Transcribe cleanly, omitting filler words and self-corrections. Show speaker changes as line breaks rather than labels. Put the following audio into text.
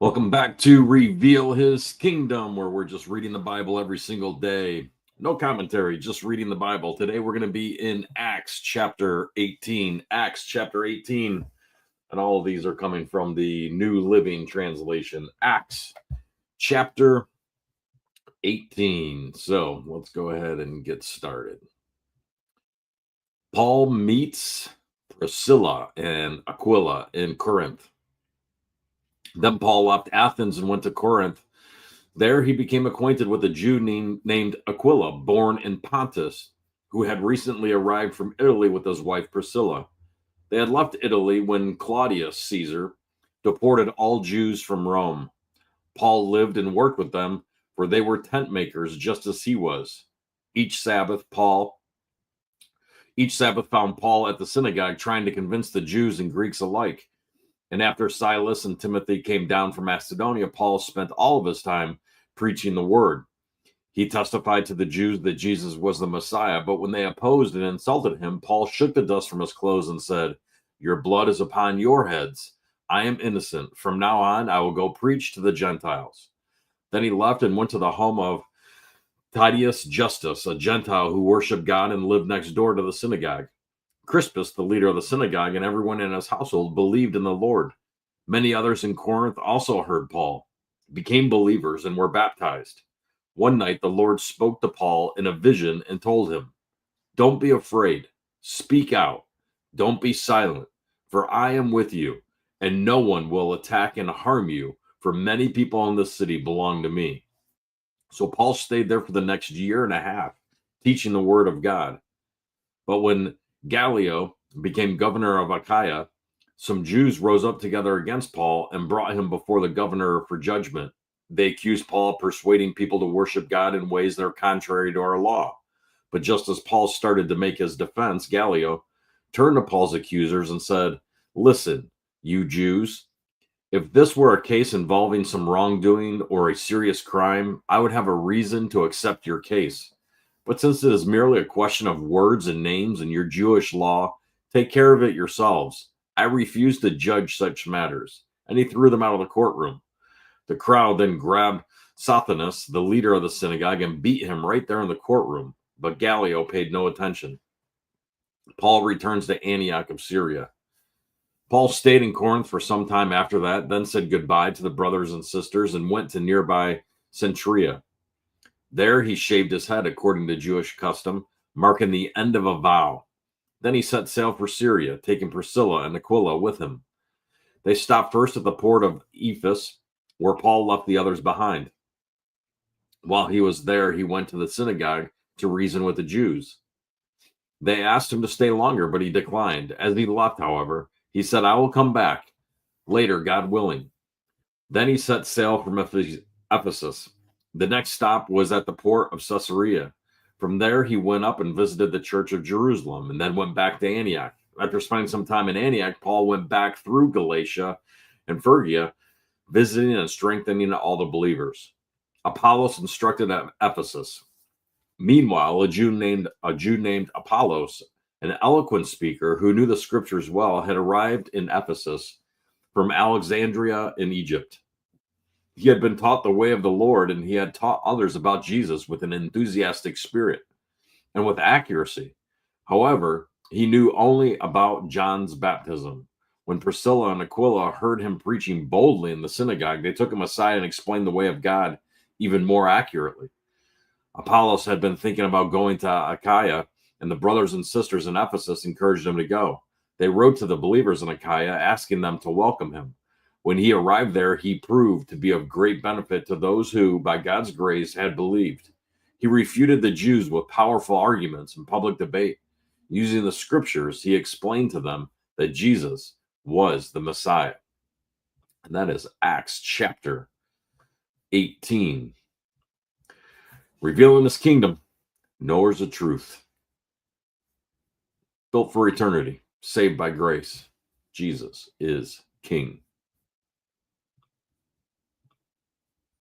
Welcome back to Reveal His Kingdom, where we're just reading the Bible every single day. No commentary, just reading the Bible. Today we're going to be in Acts chapter 18. Acts chapter 18. And all of these are coming from the New Living Translation. Acts chapter 18. So let's go ahead and get started. Paul meets Priscilla and Aquila in Corinth. Then Paul left Athens and went to Corinth. There he became acquainted with a Jew named Aquila, born in Pontus, who had recently arrived from Italy with his wife Priscilla. They had left Italy when Claudius Caesar deported all Jews from Rome. Paul lived and worked with them, for they were tent makers just as he was. Each Sabbath found Paul at the synagogue trying to convince the Jews and Greeks alike. And after Silas and Timothy came down from Macedonia, Paul spent all of his time preaching the word. He testified to the Jews that Jesus was the Messiah, but when they opposed and insulted him, Paul shook the dust from his clothes and said, "Your blood is upon your heads. I am innocent. From now on, I will go preach to the Gentiles." Then he left and went to the home of Titius Justus, a Gentile who worshiped God and lived next door to the synagogue. Crispus, the leader of the synagogue, and everyone in his household believed in the Lord. Many others in Corinth also heard Paul, became believers, and were baptized. One night the Lord spoke to Paul in a vision and told him, "Don't be afraid. Speak out. Don't be silent, for I am with you, and no one will attack and harm you, for many people in this city belong to me." So Paul stayed there for the next year and a half, teaching the word of God. But when Gallio became governor of Achaia, some Jews rose up together against Paul and brought him before the governor for judgment. They accused Paul of persuading people to worship God in ways that are contrary to our law. But just as Paul started to make his defense, Gallio turned to Paul's accusers and said, "Listen, you Jews, if this were a case involving some wrongdoing or a serious crime, I would have a reason to accept your case. But since it is merely a question of words and names in your Jewish law, take care of it yourselves. I refuse to judge such matters." And he threw them out of the courtroom. The crowd then grabbed Sosthenes, the leader of the synagogue, and beat him right there in the courtroom. But Gallio paid no attention. Paul returns to Antioch of Syria. Paul stayed in Corinth for some time after that, then said goodbye to the brothers and sisters and went to nearby Cenchrea. There he shaved his head according to Jewish custom, marking the end of a vow. Then he set sail for Syria, taking Priscilla and Aquila with him. They stopped first at the port of Ephesus, where Paul left the others behind. While he was there, he went to the synagogue to reason with the Jews. They asked him to stay longer, but he declined. As he left, however, he said, "I will come back later, God willing." Then he set sail from Ephesus. The next stop was at the port of Caesarea. From there, he went up and visited the church of Jerusalem and then went back to Antioch. After spending some time in Antioch, Paul went back through Galatia and Phrygia, visiting and strengthening all the believers. Apollos instructed at Ephesus. Meanwhile, a Jew named Apollos, an eloquent speaker who knew the scriptures well, had arrived in Ephesus from Alexandria in Egypt. He had been taught the way of the Lord, and he had taught others about Jesus with an enthusiastic spirit and with accuracy. However, he knew only about John's baptism. When Priscilla and Aquila heard him preaching boldly in the synagogue, they took him aside and explained the way of God even more accurately. Apollos had been thinking about going to Achaia, and the brothers and sisters in Ephesus encouraged him to go. They wrote to the believers in Achaia, asking them to welcome him. When he arrived there, he proved to be of great benefit to those who, by God's grace, had believed. He refuted the Jews with powerful arguments and public debate. Using the scriptures, he explained to them that Jesus was the Messiah. And that is Acts chapter 18. Revealing his kingdom, knowers of truth. Built for eternity, saved by grace. Jesus is King.